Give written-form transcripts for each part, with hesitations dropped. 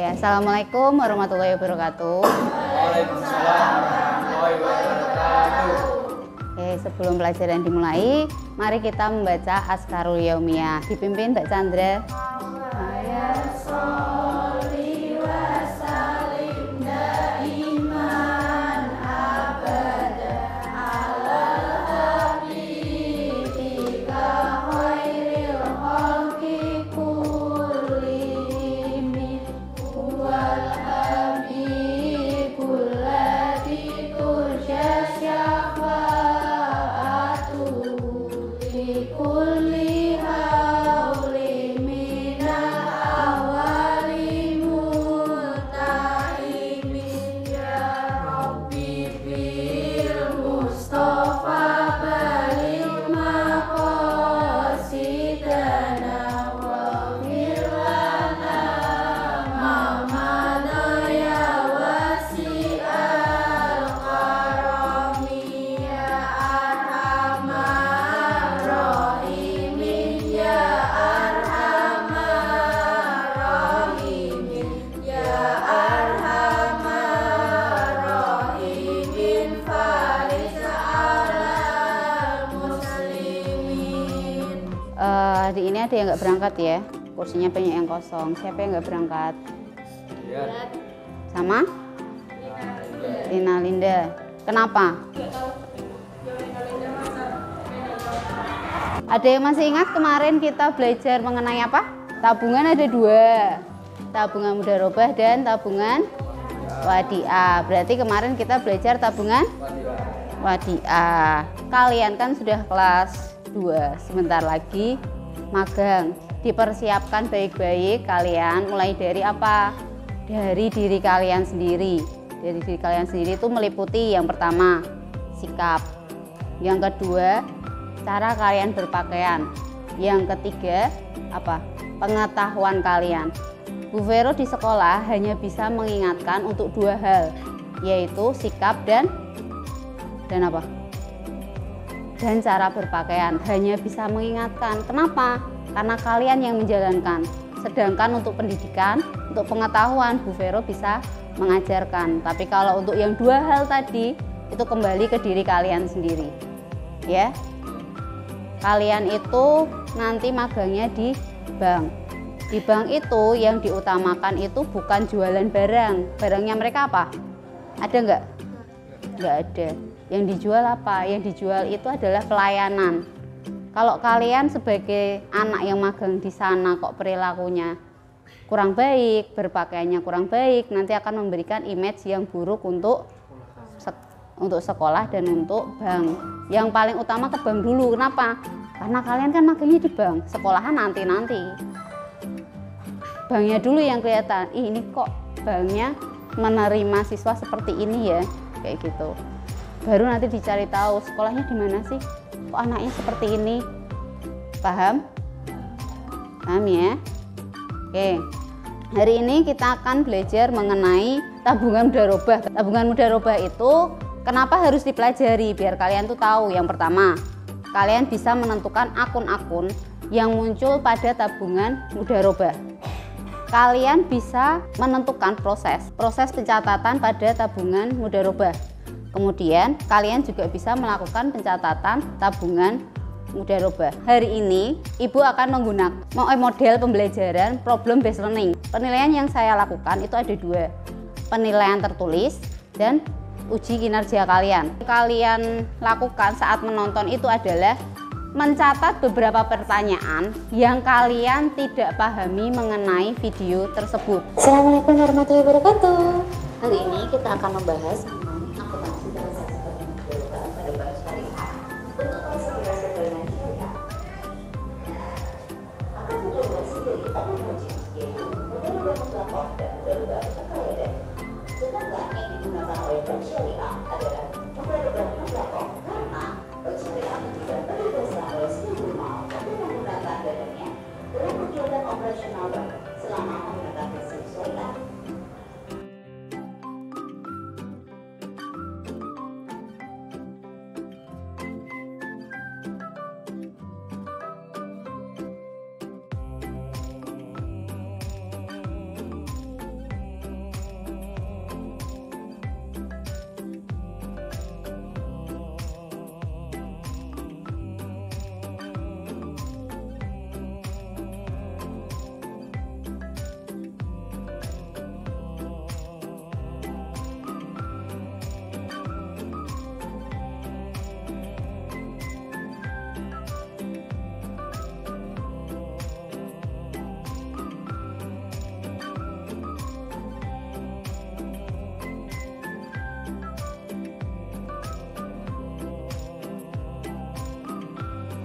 Oke, assalamualaikum warahmatullahi wabarakatuh. Waalaikumsalam warahmatullahi wabarakatuh. Oke, sebelum pelajaran dimulai, mari kita membaca Azkarul Yaumiyah. Dipimpin Mbak Chandra. Hari ini ada yang nggak berangkat ya, kursinya banyak yang kosong. Siapa yang nggak berangkat? Ya. Sama? Lina Linda. Kenapa? Ada yang masih ingat kemarin kita belajar mengenai apa? Tabungan ada dua, tabungan mudharabah dan tabungan wadiah. Berarti kemarin kita belajar tabungan wadiah. Kalian kan sudah kelas 2, sebentar lagi magang. Dipersiapkan baik-baik kalian, mulai dari apa? Dari diri kalian sendiri. Dari diri kalian sendiri itu meliputi yang pertama, sikap. Yang kedua, cara kalian berpakaian. Yang ketiga, apa? Pengetahuan kalian. Bu Vero di sekolah hanya bisa mengingatkan untuk 2 hal, yaitu sikap dan apa? Dan cara berpakaian. Hanya bisa mengingatkan. Kenapa? Karena kalian yang menjalankan. Sedangkan untuk pendidikan, untuk pengetahuan, Bu Vero bisa mengajarkan. Tapi kalau untuk yang 2 hal tadi, itu kembali ke diri kalian sendiri. Ya. Kalian itu nanti magangnya di bank. Di bank itu yang diutamakan itu bukan jualan barang. Barangnya mereka apa? Ada nggak? Nggak ada. Yang dijual apa? Yang dijual itu adalah pelayanan. Kalau kalian sebagai anak yang magang di sana kok perilakunya kurang baik, berpakaiannya kurang baik, nanti akan memberikan image yang buruk untuk sekolah dan untuk bank. Yang paling utama ke bank dulu. Kenapa? Karena kalian kan magangnya di bank, sekolahan nanti. Banknya dulu yang kelihatan. Ini kok banknya menerima siswa seperti ini ya, kayak gitu. Baru nanti dicari tahu sekolahnya di mana sih, kok anaknya seperti ini. Paham? Paham ya? Oke, hari ini kita akan belajar mengenai tabungan mudharabah. Tabungan mudharabah itu kenapa harus dipelajari? Biar kalian tuh tahu. Yang pertama, kalian bisa menentukan akun-akun yang muncul pada tabungan mudharabah. Kalian bisa menentukan proses pencatatan pada tabungan mudharabah. Kemudian kalian juga bisa melakukan pencatatan tabungan mudharabah. Hari ini Ibu akan menggunakan model pembelajaran problem based learning. Penilaian yang saya lakukan itu ada 2. Penilaian tertulis dan uji kinerja kalian. Kalian lakukan saat menonton itu adalah mencatat beberapa pertanyaan yang kalian tidak pahami mengenai video tersebut. Assalamualaikum warahmatullahi wabarakatuh. Hari ini kita akan membahas mengenai akuntansi transaksi mudharabah pada bank syariah. Untuk konsolidasi dana syariah akan mencoba dari tabungan yaitu mudharabah mutlaqah dan mudharabah muqayyadah. Sedangkan yang digunakan oleh bank syariah adalah mudharabah mutlaqah karena bank syariah tidak berbahasa oleh seluruh mal untuk menggunakan dananya dalam kegiatan operasional bank selama menggunakan prinsip syariah.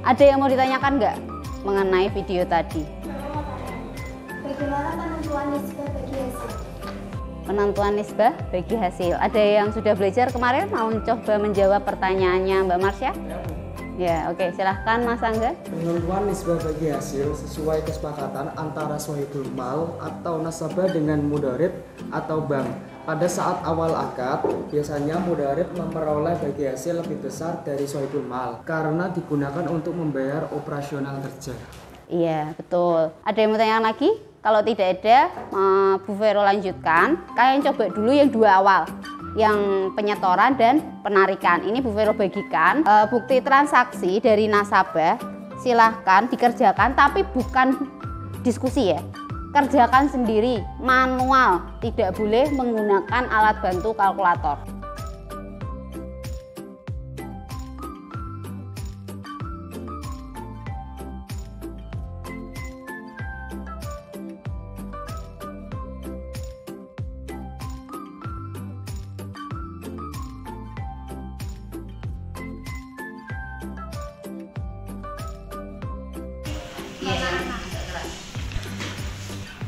Ada yang mau ditanyakan nggak mengenai video tadi? Bagaimana penentuan nisbah bagi hasil? Penentuan nisbah bagi hasil. Ada yang sudah belajar kemarin mau coba menjawab pertanyaannya Mbak Marsha? Ya, oke. Silahkan Mas Angga. Penentuan nisbah bagi hasil sesuai kesepakatan antara sohibul mal atau nasabah dengan mudarib atau bank. Pada saat awal akad, biasanya mudarib memperoleh bagi hasil lebih besar dari sohibul mal karena digunakan untuk membayar operasional kerja. Iya, betul. Ada yang mau tanya lagi? Kalau tidak ada, Bu Vero lanjutkan. Kalian coba dulu yang dua awal, yang penyetoran dan penarikan. Ini Bu Vero bagikan bukti transaksi dari nasabah. Silahkan dikerjakan, tapi bukan diskusi ya. Kerjakan sendiri, manual. Tidak boleh menggunakan alat bantu kalkulator.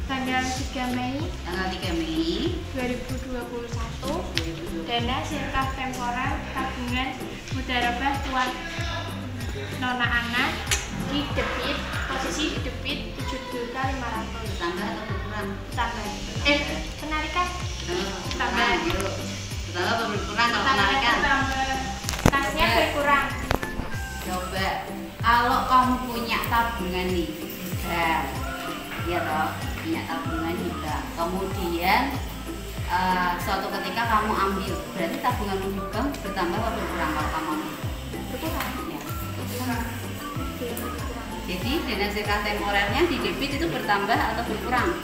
Tanggal 3 Mei Tanggal 3 Mei 2021, dana sirkaf temporer tabungan mudharabah tuan Nona Ana di debit, posisi di debit 7.500.000. tambah atau berkurang? Tambah. Penarikan Tambah. Yuk. Tambah atau berkurang kalau penarikan? Tambah. Kasnya berkurang. Coba kalau kamu punya tabungan nih, ya toh, punya tabungan di bank. Kemudian suatu ketika kamu ambil, berarti tabunganmu di bank bertambah atau berkurang kalau kamu ambil? Berkurang. Ya. Jadi dana zakat temporernya di debit itu bertambah atau berkurang?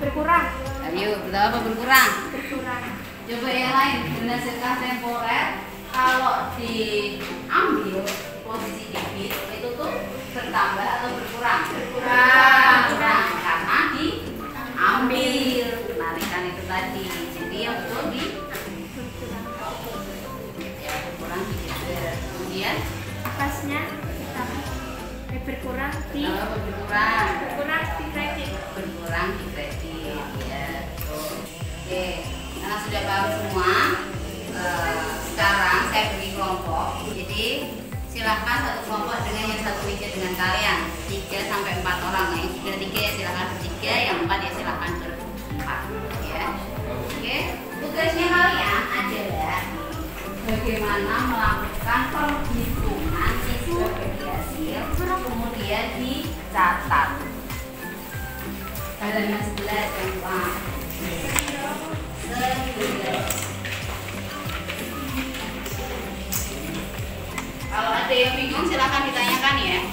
Berkurang. Ayo, bertambah atau berkurang? Berkurang. Coba yang lain, dana zakat temporer kalau diambil posisi debit itu tuh bertambah atau berkurang? Berkurang karena diambil penarikan itu tadi. Jadi yang betul di ya, berkurang di debit. Kemudian Kasnya berkurang di berkurang di kredit. berkurang di kredit ya. Oke, karena sudah paham semua, sekarang saya beri kelompok. Jadi silahkan satu kelompok dengan yang satu meja dengan kalian 3 sampai 4 orang. Yang sudah 3 ya silahkan bertiga, yang 4 ya silahkan berempat ya. Oke, tugasnya kalian adalah bagaimana melakukan perhitungan siswa bagi hasil, kemudian dicatat. Halaman 11 yang Pak. 11. Kalau ada yang bingung silahkan ditanyakan ya.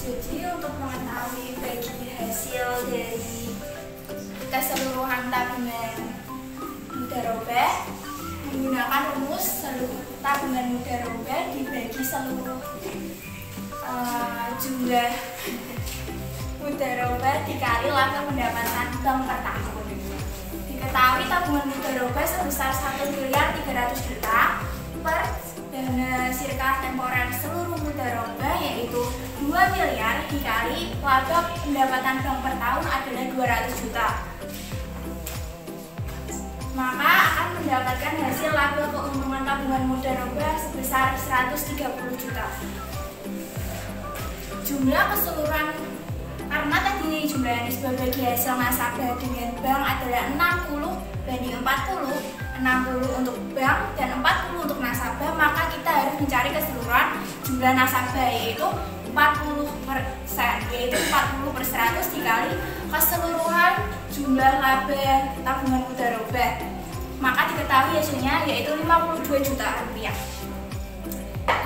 Jadi untuk mengetahui bagi hasil dari keseluruhan tabungan mudharabah menggunakan rumus seluruh tabungan mudharabah dibagi seluruh jumlah mudharabah dikali laba pendapatan bank per tahun. Diketahui tabungan mudharabah sebesar 1.300.000.000 per dana sirkulasi temporer seluruh mudharabah yaitu 2 miliar dikali laba pendapatan bank per tahun adalah 200 juta. Maka akan mendapatkan hasil laba keuntungan tabungan mudharabah sebesar 130 juta. Jumlah keseluruhan karena tadi jumlah nisbah bagi hasil nasabah dengan bank adalah 60 banding 40, 60 untuk bank dan 40 untuk nasabah, maka kita harus mencari keseluruhan jumlah nasabah yaitu 40%, yaitu 40 per 100 dikali keseluruhan jumlah laba tabungan mudharabah, maka diketahui hasilnya yaitu 52 juta rupiah.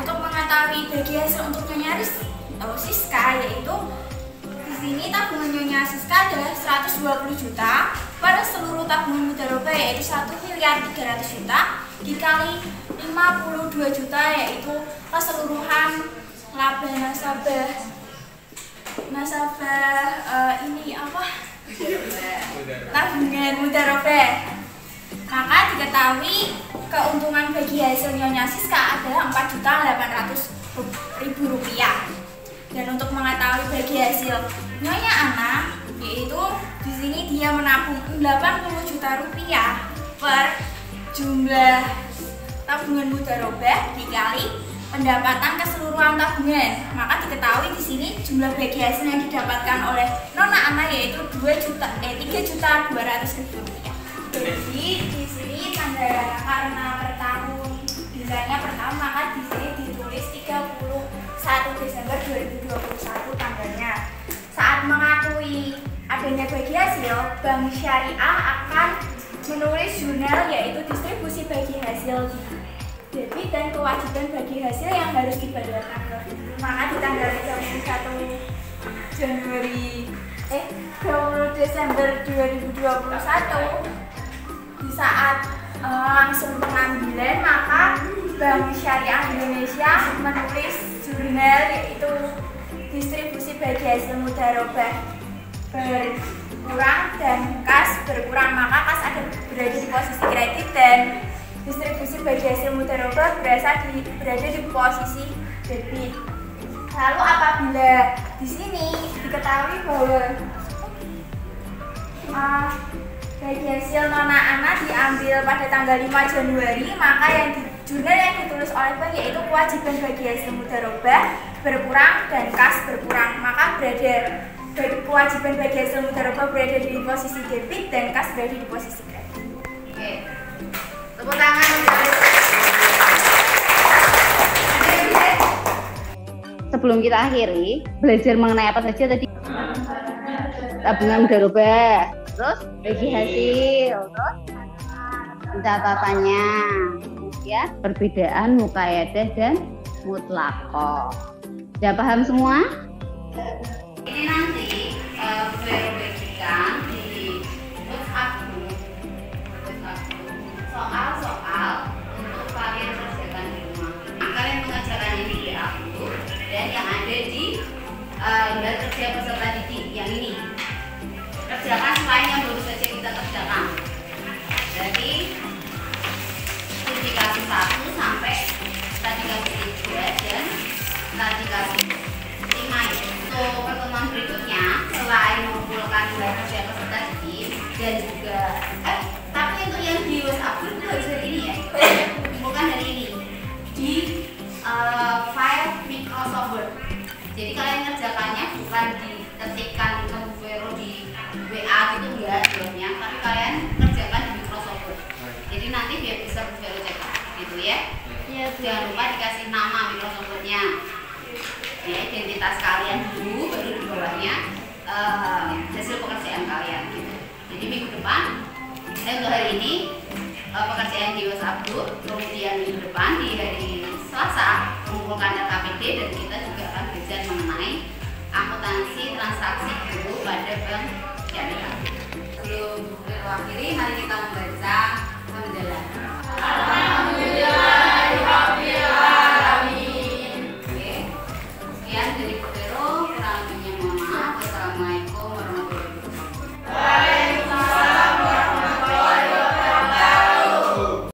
Untuk mengetahui bagi hasil untuk Nyonya Siska yaitu di sini tabungan Nyonya Siska adalah 120 juta per seluruh tabungan mudharabah yaitu 1.300.000.000 dikali 52 juta yaitu keseluruhan laba nasabah ini apa? Tabungan mudharabah. Maka diketahui keuntungan bagi hasil Nyonya Siska adalah 4.800.000 rupiah. Dan untuk mengetahui bagi hasil Nyonya Ana yaitu di sini dia menabung 80 juta rupiah per jumlah tabungan mudharabah dikali pendapatan keseluruhan tabungan, maka diketahui di sini jumlah bagi hasil yang didapatkan oleh Nona Ana yaitu 3.200.000 rupiah. Jadi di sini tanda karena per tahun desainnya per tahun, maka di sini ditulis 31 Desember 2021 tanggalnya. Saat mengakui adanya bagi hasil, Bank Syariah akan menulis jurnal yaitu distribusi bagi hasil debit dan kewajiban bagi hasil yang harus dibayarkan. Maka di tanggal 20 Desember 2021 di saat langsung pengambilan, maka Bank Syariah Indonesia menulis jurnal yaitu distribusi bagi hasil mudharabah berkurang dan kas berkurang, maka kas ada berada di posisi kredit dan distribusi bagi hasil mudharabah berada di posisi debit. Lalu apabila di sini diketahui bahwa bagi hasil Nona Ana diambil pada tanggal 5 Januari, maka jurnal yang ditulis oleh bank yaitu kewajiban bagi hasil mudharabah berkurang dan kas berkurang, maka kewajiban bagi hasil mudharabah berada di posisi debit dan kas berada di posisi kredit. Oke, tepuk tangan. Sebelum kita akhiri, belajar mengenai apa saja tadi? Tabungan mudharabah, terus bagi hasil, terus catatannya, ya, perbedaan muqayyadah dan mutlaqah. Sudah paham semua? Ini nanti bagikan di WhatsApp soal-soal untuk kalian kerjakan di rumah. Kalian mengerjakan ini di aku dan yang ada di lembar kerja peserta didik yang ini. Kerjakan selain yang baru saja kita kerjakan. Jadi dikasih 1 sampai tadi kasih 3 dan tadi kasih 5 ya. Untuk pertemuan berikutnya selain mengumpulkan lembar kerja peserta didik dan juga tapi untuk yang di WhatsApp itu harus dari ini ya. Bukan dari ini. Di file Microsoft Word. Jadi kalian ngerjakannya bukan diketikkan ke Vero di WA gitu enggak jawabnya, tapi kalian kerjakan di Microsoft Word. Jadi nanti biar bisa Vero cek gitu ya. Iya. Jangan lupa dikasih nama Microsoft Word-nya. Ya, identitas kalian dulu, baru di bawahnya hasil pekerjaan kalian gitu. Jadi minggu depan untuk hari ini pekerjaan di WhatsApp group, kemudian minggu depan di hari Selasa mengumpulkan LKPD dan kita juga akan belajar mengenai akuntansi,